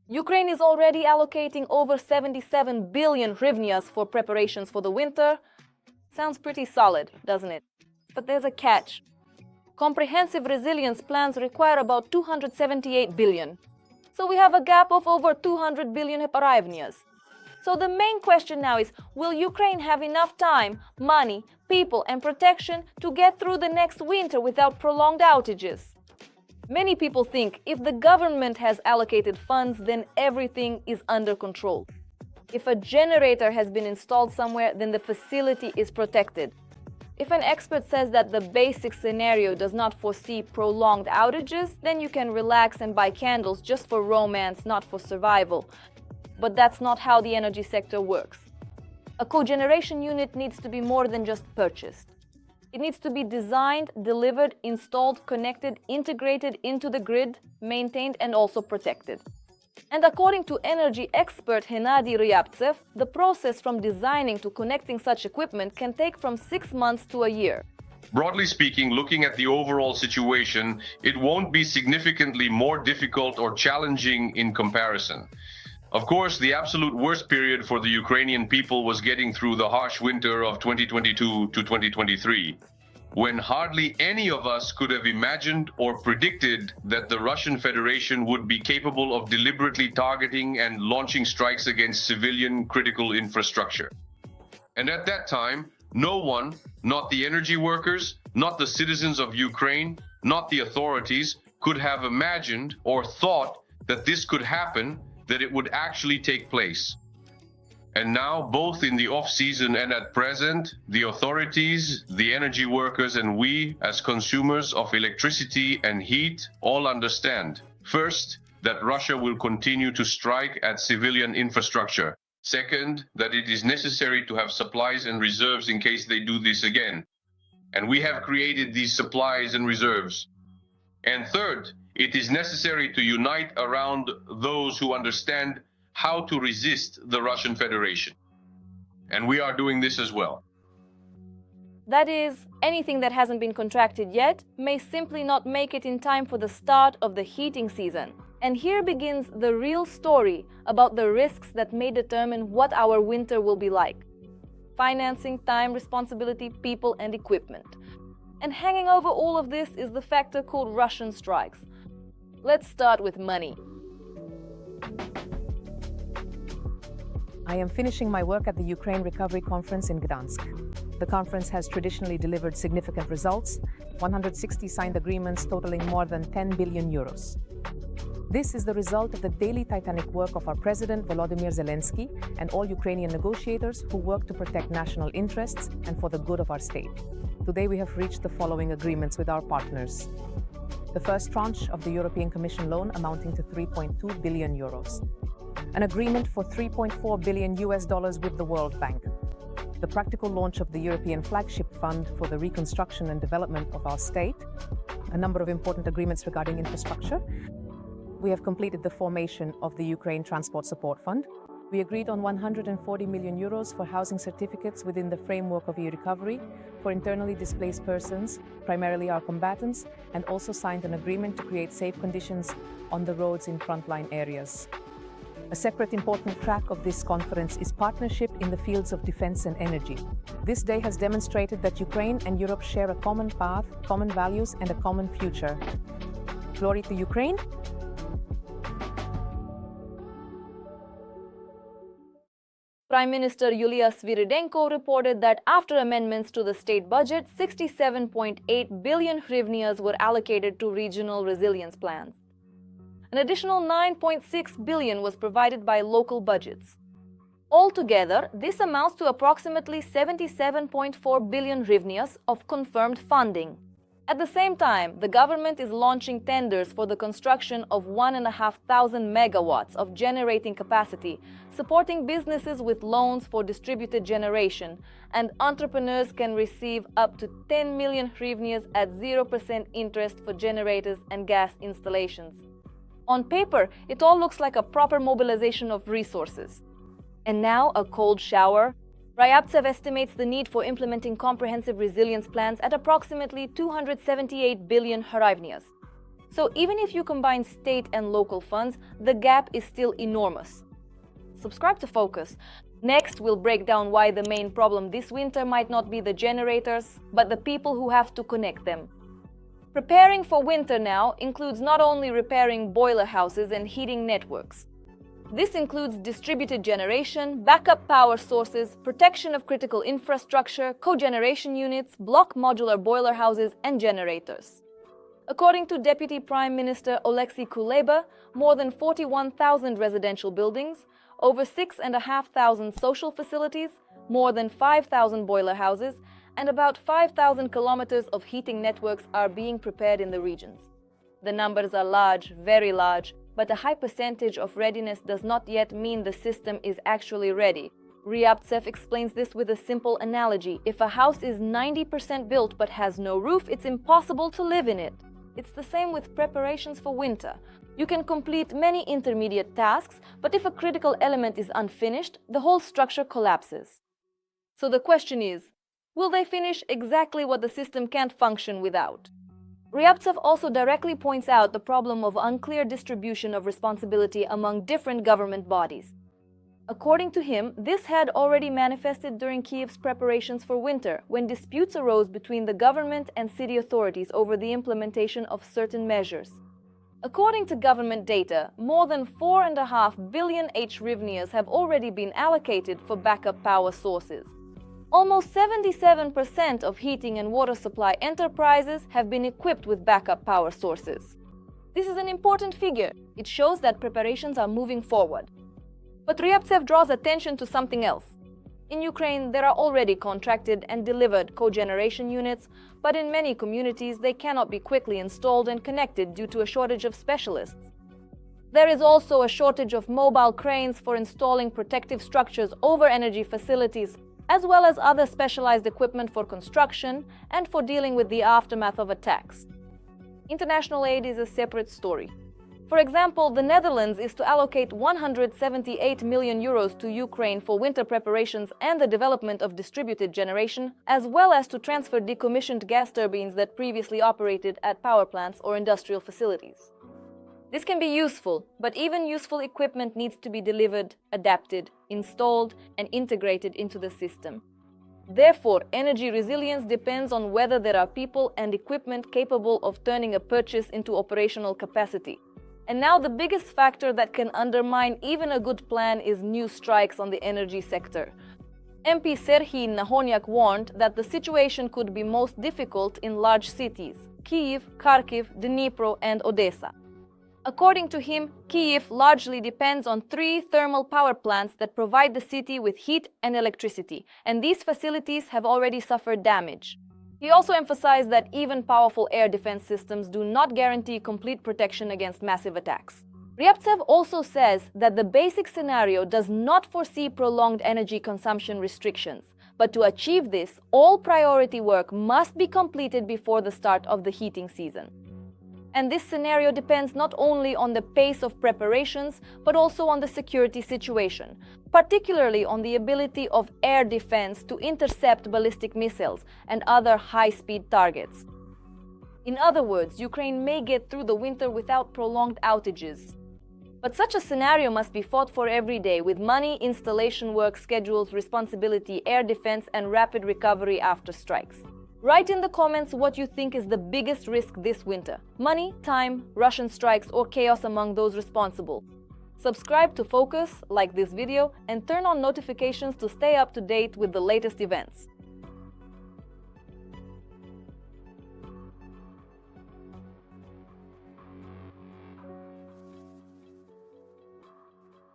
Ukraine is already allocating over 77 billion hryvnias for preparations for the winter. Sounds pretty solid, doesn't it? But there's a catch. Comprehensive resilience plans require about 278 billion. So we have a gap of over 200 billion hryvnias. So the main question now is, will Ukraine have enough time, money, people and protection to get through the next winter without prolonged outages? Many people think if the government has allocated funds, then everything is under control. If a generator has been installed somewhere, then the facility is protected. If an expert says that the basic scenario does not foresee prolonged outages, then you can relax and buy candles just for romance, not for survival. But that's not how the energy sector works. A cogeneration unit needs to be more than just purchased. It needs to be designed, delivered, installed, connected, integrated into the grid, maintained and also protected. And according to energy expert Hryvnias, the process from designing to connecting such equipment can take from 6 months to a year. Broadly speaking, looking at the overall situation, it won't be significantly more difficult or challenging in comparison. Of course, the absolute worst period for the Ukrainian people was getting through the harsh winter of 2022 to 2023, when hardly any of us could have imagined or predicted that the Russian Federation would be capable of deliberately targeting and launching strikes against civilian critical infrastructure. And at that time, no one, not the energy workers, not the citizens of Ukraine, not the authorities, could have imagined or thought that this could happen, that it would actually take place. And now, both in the off-season and at present, the authorities, the energy workers, and we, as consumers of electricity and heat, all understand. First, that Russia will continue to strike at civilian infrastructure. Second, that it is necessary to have supplies and reserves in case they do this again. And we have created these supplies and reserves. And third, it is necessary to unite around those who understand how to resist the Russian Federation. And we are doing this as well. That is, anything that hasn't been contracted yet may simply not make it in time for the start of the heating season. And here begins the real story about the risks that may determine what our winter will be like. Financing, time, responsibility, people and equipment. And hanging over all of this is the factor called Russian strikes. Let's start with money. I am finishing my work at the Ukraine Recovery Conference in Gdansk. The conference has traditionally delivered significant results, 160 signed agreements totaling more than 10 billion euros. This is the result of the daily titanic work of our President Volodymyr Zelensky and all Ukrainian negotiators who work to protect national interests and for the good of our state. Today we have reached the following agreements with our partners. The first tranche of the European Commission loan amounting to 3.2 billion euros. An agreement for $3.4 billion with the World Bank. The practical launch of the European Flagship Fund for the reconstruction and development of our state. A number of important agreements regarding infrastructure. We have completed the formation of the Ukraine Transport Support Fund. We agreed on 140 million euros for housing certificates within the framework of e-recovery for internally displaced persons, primarily our combatants, and also signed an agreement to create safe conditions on the roads in frontline areas. A separate important track of this conference is partnership in the fields of defense and energy. This day has demonstrated that Ukraine and Europe share a common path, common values, and a common future. Glory to Ukraine! Prime Minister Yulia Sviridenko reported that after amendments to the state budget, 67.8 billion hryvnias were allocated to regional resilience plans. An additional 9.6 billion was provided by local budgets. Altogether, this amounts to approximately 77.4 billion hryvnias of confirmed funding. At the same time, the government is launching tenders for the construction of 1,500 megawatts of generating capacity, supporting businesses with loans for distributed generation, and entrepreneurs can receive up to 10 million hryvnias at 0% interest for generators and gas installations. On paper, it all looks like a proper mobilization of resources. And now a cold shower. Hryvnias estimates the need for implementing comprehensive resilience plans at approximately 278 billion hryvnias. So even if you combine state and local funds, the gap is still enormous. Subscribe to Focus. Next, we'll break down why the main problem this winter might not be the generators, but the people who have to connect them. Preparing for winter now includes not only repairing boiler houses and heating networks. This includes distributed generation, backup power sources, protection of critical infrastructure, cogeneration units, block modular boiler houses, and generators. According to Deputy Prime Minister Oleksiy Kuleba, more than 41,000 residential buildings, over 6,500 social facilities, more than 5,000 boiler houses, and about 5,000 kilometers of heating networks are being prepared in the regions. The numbers are large, very large, but a high percentage of readiness does not yet mean the system is actually ready. Ryabtsev explains this with a simple analogy. If a house is 90% built but has no roof, it's impossible to live in it. It's the same with preparations for winter. You can complete many intermediate tasks, but if a critical element is unfinished, the whole structure collapses. So the question is, will they finish exactly what the system can't function without? Ryabtsev also directly points out the problem of unclear distribution of responsibility among different government bodies. According to him, this had already manifested during Kyiv's preparations for winter, when disputes arose between the government and city authorities over the implementation of certain measures. According to government data, more than 4.5 billion hryvnias have already been allocated for backup power sources. Almost 77% of heating and water supply enterprises have been equipped with backup power sources. This is an important figure. It shows that preparations are moving forward. But Ryabtsev draws attention to something else. In Ukraine, there are already contracted and delivered cogeneration units, but in many communities they cannot be quickly installed and connected due to a shortage of specialists. There is also a shortage of mobile cranes for installing protective structures over energy facilities, as well as other specialized equipment for construction and for dealing with the aftermath of attacks. International aid is a separate story. For example, the Netherlands is to allocate 178 million euros to Ukraine for winter preparations and the development of distributed generation, as well as to transfer decommissioned gas turbines that previously operated at power plants or industrial facilities. This can be useful, but even useful equipment needs to be delivered, adapted, installed, and integrated into the system. Therefore, energy resilience depends on whether there are people and equipment capable of turning a purchase into operational capacity. And now the biggest factor that can undermine even a good plan is new strikes on the energy sector. MP Serhiy Nahonyak warned that the situation could be most difficult in large cities: Kyiv, Kharkiv, Dnipro, and Odessa. According to him, Kyiv largely depends on 3 thermal power plants that provide the city with heat and electricity, and these facilities have already suffered damage. He also emphasized that even powerful air defense systems do not guarantee complete protection against massive attacks. Ryabtsev also says that the basic scenario does not foresee prolonged energy consumption restrictions, but to achieve this, all priority work must be completed before the start of the heating season. And this scenario depends not only on the pace of preparations, but also on the security situation, particularly on the ability of air defense to intercept ballistic missiles and other high-speed targets. In other words, Ukraine may get through the winter without prolonged outages. But such a scenario must be fought for every day, with money, installation work schedules, responsibility, air defense, and rapid recovery after strikes. Write in the comments what you think is the biggest risk this winter: money, time, Russian strikes, or chaos among those responsible. Subscribe to Focus, like this video, and turn on notifications to stay up to date with the latest events.